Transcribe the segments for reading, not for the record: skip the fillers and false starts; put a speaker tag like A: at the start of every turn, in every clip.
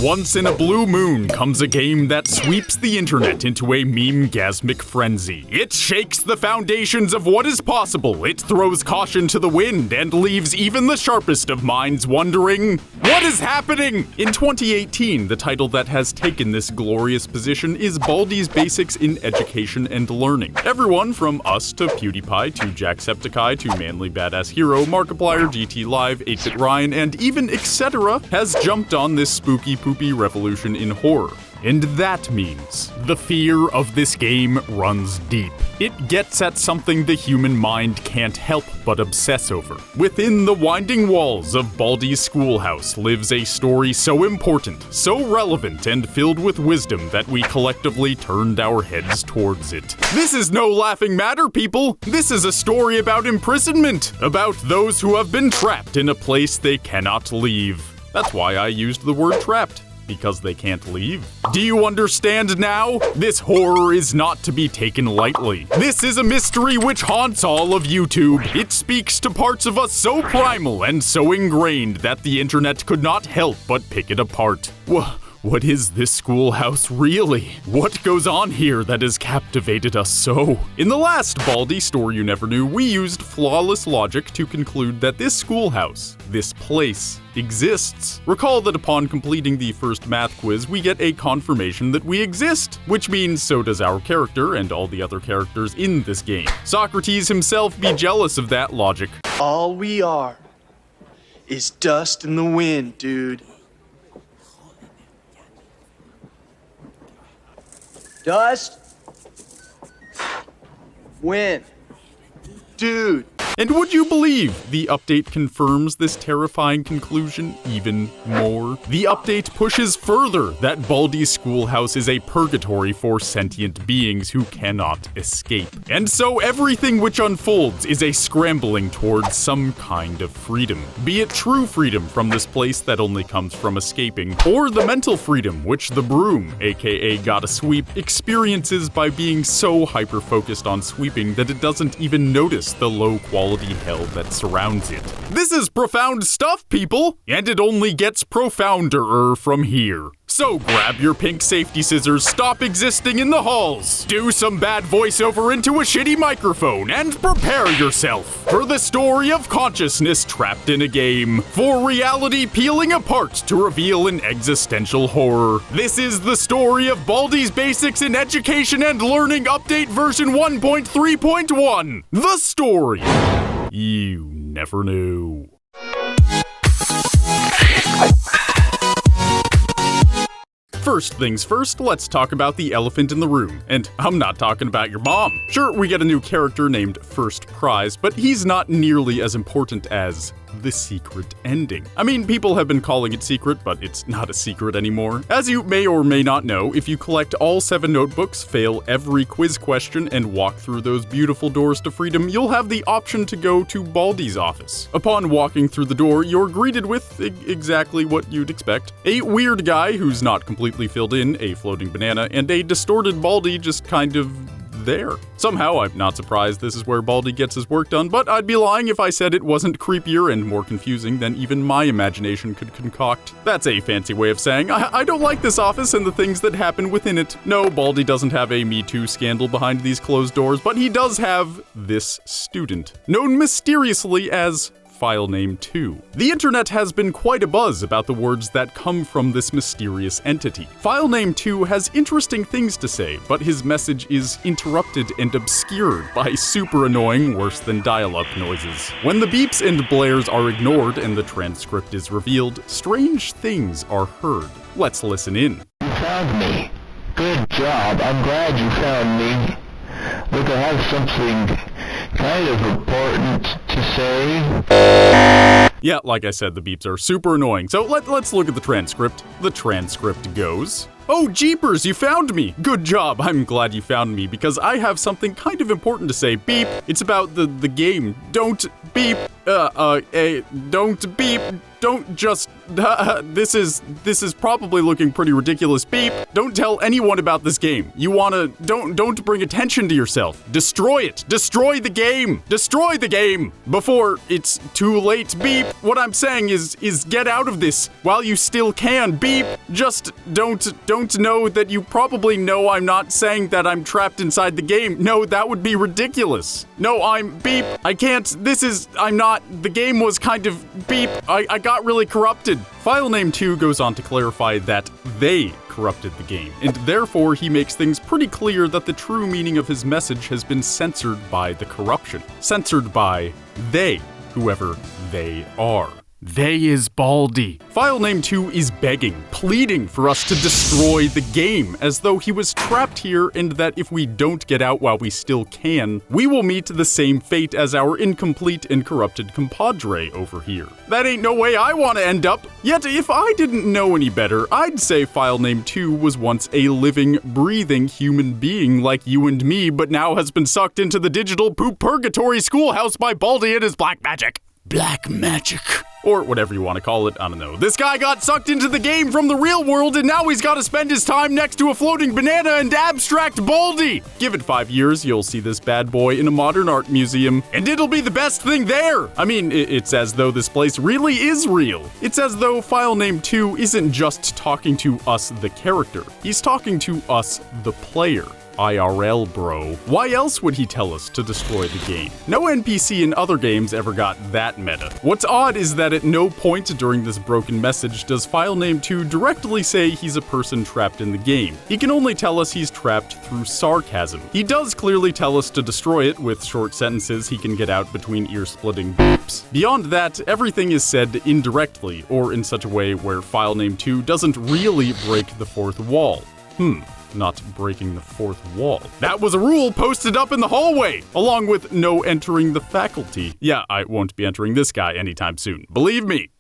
A: Once in a blue moon comes a game that sweeps the internet into a meme-gasmic frenzy. It shakes the foundations of what is possible, it throws caution to the wind, and leaves even the sharpest of minds wondering, what is happening? In 2018, the title that has taken this glorious position is Baldi's Basics in Education and Learning. Everyone from us to PewDiePie to Jacksepticeye to Manly Badass Hero, Markiplier, GT Live, 8-Bit Ryan, and even etc. has jumped on this spooky poopy revolution in horror. And that means the fear of this game runs deep. It gets at something the human mind can't help but obsess over. Within the winding walls of Baldi's schoolhouse lives a story so important, so relevant, and filled with wisdom that we collectively turned our heads towards it. This is no laughing matter, people! This is a story about imprisonment, about those who have been trapped in a place they cannot leave. That's why I used the word trapped. Because they can't leave. Do you understand now? This horror is not to be taken lightly. This is a mystery which haunts all of YouTube. It speaks to parts of us so primal and so ingrained that the internet could not help but pick it apart. What is this schoolhouse really? What goes on here that has captivated us so? In the last Baldi Story You Never Knew, we used flawless logic to conclude that this schoolhouse, this place, exists. Recall that upon completing the first math quiz, we get a confirmation that we exist, which means so does our character and all the other characters in this game. Socrates himself be jealous of that logic.
B: All we are is dust in the wind, dude. Dust. Wind. Dude.
A: And would you believe the update confirms this terrifying conclusion even more? The update pushes further that Baldi's schoolhouse is a purgatory for sentient beings who cannot escape. And so everything which unfolds is a scrambling towards some kind of freedom. Be it true freedom from this place that only comes from escaping, or the mental freedom which the broom, aka Gotta Sweep, experiences by being so hyper-focused on sweeping that it doesn't even notice the low quality hell that surrounds it. This is profound stuff, people! And it only gets profounder from here. So grab your pink safety scissors, stop existing in the halls, do some bad voiceover into a shitty microphone, and prepare yourself for the story of consciousness trapped in a game, for reality peeling apart to reveal an existential horror. This is the story of Baldi's Basics in Education and Learning Update version 1.3.1. The story you never knew. First things first, let's talk about the elephant in the room. And I'm not talking about your mom. Sure, we get a new character named First Prize, but he's not nearly as important as the secret ending. I mean, people have been calling it secret, but it's not a secret anymore. As you may or may not know, if you collect all 7 notebooks, fail every quiz question, and walk through those beautiful doors to freedom, you'll have the option to go to Baldi's office. Upon walking through the door, you're greeted with exactly what you'd expect. A weird guy who's not completely filled in, a floating banana, and a distorted Baldi just kind of there. Somehow, I'm not surprised this is where Baldi gets his work done, but I'd be lying if I said it wasn't creepier and more confusing than even my imagination could concoct. That's a fancy way of saying, I don't like this office and the things that happen within it. No, Baldi doesn't have a Me Too scandal behind these closed doors, but he does have this student, known mysteriously as Filename 2. The internet has been quite abuzz about the words that come from this mysterious entity. Filename 2 has interesting things to say, but his message is interrupted and obscured by super annoying, worse than dial-up noises. When the beeps and blares are ignored and the transcript is revealed, strange things are heard. Let's listen in.
C: You found me. Good job. I'm glad you found me. Look, I have something kind of important to say.
A: Yeah, like I said, the beeps are super annoying, so let's look at the transcript. The transcript goes, "Oh, jeepers, you found me! Good job, I'm glad you found me, because I have something kind of important to say. Beep! It's about the game. Don't beep! Don't beep. Don't just, this is probably looking pretty ridiculous. Beep. Don't tell anyone about this game. You wanna, don't bring attention to yourself. Destroy it. Destroy the game. Destroy the game before it's too late. Beep. What I'm saying is get out of this while you still can. Beep. Just don't know that you probably know I'm not saying that I'm trapped inside the game. No, that would be ridiculous. No, I'm beep. I can't, I'm not, the game was kind of beep. I got really corrupted. File name 2 goes on to clarify that they corrupted the game, and therefore he makes things pretty clear that the true meaning of his message has been censored by the corruption. Censored by they, whoever they are. They is Baldi. File name 2 is begging, pleading for us to destroy the game, as though he was trapped here and that if we don't get out while we still can, we will meet the same fate as our incomplete and corrupted compadre over here. That ain't no way I want to end up. Yet if I didn't know any better, I'd say file name 2 was once a living, breathing human being like you and me, but now has been sucked into the digital poop purgatory schoolhouse by Baldi and his black magic. Black magic. Or whatever you want to call it, I don't know. This guy got sucked into the game from the real world and now he's got to spend his time next to a floating banana and abstract Baldi. Give it 5 years, you'll see this bad boy in a modern art museum, and it'll be the best thing there. I mean, it's as though this place really is real. It's as though file name 2 isn't just talking to us, the character. He's talking to us, the player. IRL, bro. Why else would he tell us to destroy the game? No NPC in other games ever got that meta. What's odd is that at no point during this broken message does file name 2 directly say he's a person trapped in the game. He can only tell us he's trapped through sarcasm. He does clearly tell us to destroy it with short sentences he can get out between ear-splitting beeps. Beyond that, everything is said indirectly, or in such a way where file name 2 doesn't really break the fourth wall. Not breaking the fourth wall. That was a rule posted up in the hallway, along with no entering the faculty. Yeah, I won't be entering this guy anytime soon. Believe me.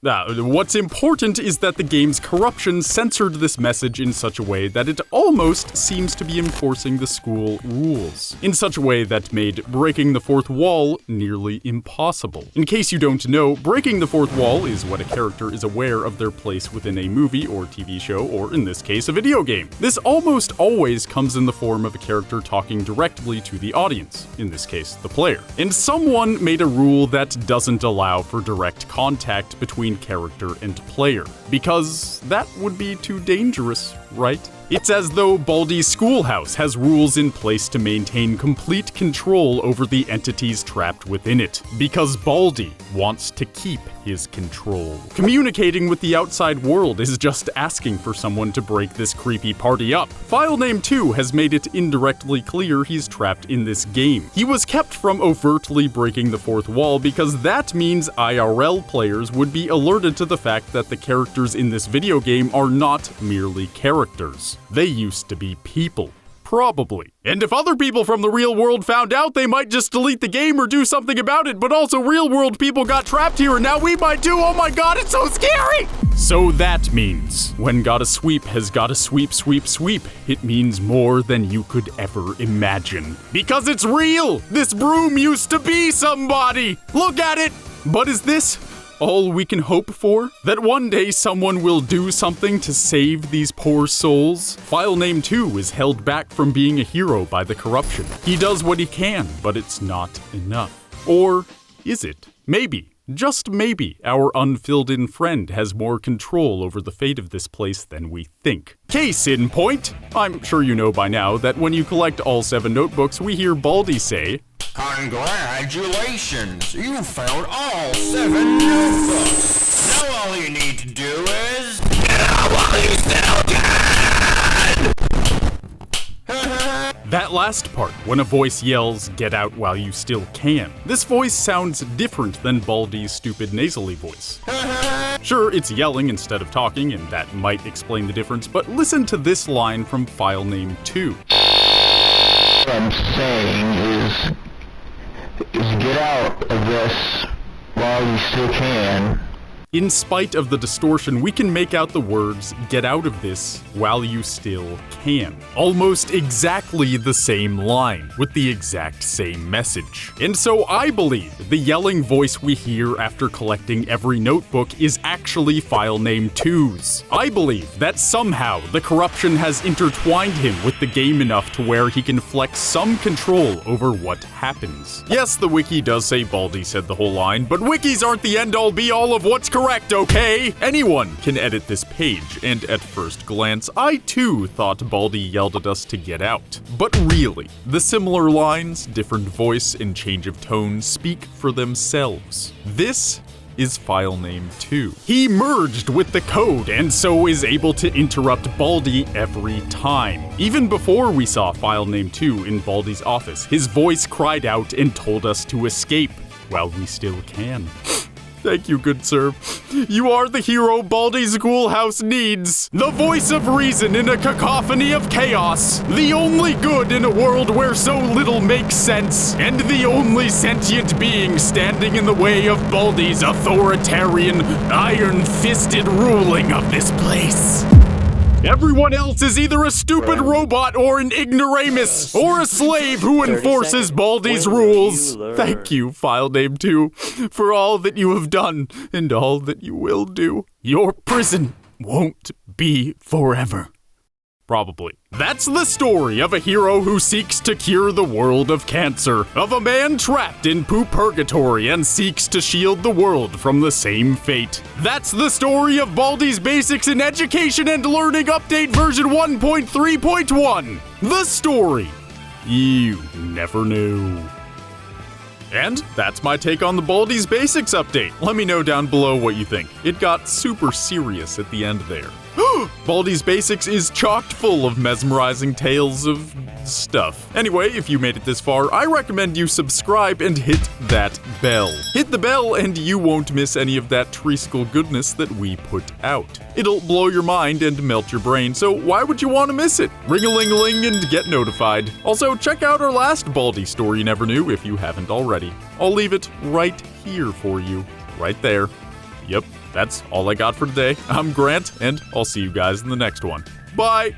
A: What's important is that the game's corruption censored this message in such a way that it almost seems to be enforcing the school rules, in such a way that made breaking the fourth wall nearly impossible. In case you don't know, breaking the fourth wall is when a character is aware of their place within a movie or TV show, or in this case, a video game. This almost always comes in the form of a character talking directly to the audience, in this case, the player. And someone made a rule that doesn't allow for direct contact between character and player, because that would be too dangerous, right? It's as though Baldi's schoolhouse has rules in place to maintain complete control over the entities trapped within it, because Baldi wants to keep his control. Communicating with the outside world is just asking for someone to break this creepy party up. File name 2 has made it indirectly clear he's trapped in this game. He was kept from overtly breaking the fourth wall because that means IRL players would be alerted to the fact that the characters in this video game are not merely characters. They used to be people. Probably. And if other people from the real world found out, they might just delete the game or do something about it, but also real world people got trapped here and now we might too. Oh my god, it's so scary! So that means, when gotta sweep has gotta sweep, sweep, sweep, it means more than you could ever imagine. Because it's real! This broom used to be somebody! Look at it! But is this all we can hope for? That one day someone will do something to save these poor souls? File name 2 is held back from being a hero by the corruption. He does what he can, but it's not enough. Or is it? Maybe, just maybe, our unfilled-in friend has more control over the fate of this place than we think. Case in point, I'm sure you know by now that when you collect all 7 notebooks, we hear Baldi say,
D: "Congratulations! You found all 7 notebooks! Now all you need to do is get out while you still can!"
A: That last part, when a voice yells, "Get out while you still can." This voice sounds different than Baldi's stupid nasally voice. Sure, it's yelling instead of talking, and that might explain the difference, but listen to this line from file name 2.
C: What I'm saying is get out of this while you still can.
A: In spite of the distortion, we can make out the words, "Get out of this while you still can." Almost exactly the same line, with the exact same message. And so I believe the yelling voice we hear after collecting every notebook is actually filename 2's. I believe that somehow the corruption has intertwined him with the game enough to where he can flex some control over what happens. Yes, the wiki does say Baldi said the whole line, but wikis aren't the end-all be-all of what's correct, okay? Anyone can edit this page, and at first glance, I too thought Baldi yelled at us to get out. But really, the similar lines, different voice, and change of tone speak for themselves. This is filename 2. He merged with the code and so is able to interrupt Baldi every time. Even before we saw filename 2 in Baldi's office, his voice cried out and told us to escape while we still can. Thank you, good sir. You are the hero Baldi's schoolhouse needs. The voice of reason in a cacophony of chaos. The only good in a world where so little makes sense. And the only sentient being standing in the way of Baldi's authoritarian, iron-fisted ruling of this place. Everyone else is either a stupid robot or an ignoramus, or a slave who enforces Baldi's rules. Thank you, filename 2, for all that you have done and all that you will do. Your prison won't be forever. Probably. That's the story of a hero who seeks to cure the world of cancer, of a man trapped in poop purgatory and seeks to shield the world from the same fate. That's the story of Baldi's Basics in Education and Learning Update version 1.3.1. The story you never knew. And that's my take on the Baldi's Basics update. Let me know down below what you think. It got super serious at the end there. Baldi's Basics is chocked full of mesmerizing tales of stuff. Anyway, if you made it this far, I recommend you subscribe and hit that bell. Hit the bell and you won't miss any of that Treesicle goodness that we put out. It'll blow your mind and melt your brain, so why would you want to miss it? Ring-a-ling-a-ling and get notified. Also, check out our last Baldi story you never knew if you haven't already. I'll leave it right here for you. Right there. Yep, that's all I got for today. I'm Grant, and I'll see you guys in the next one. Bye!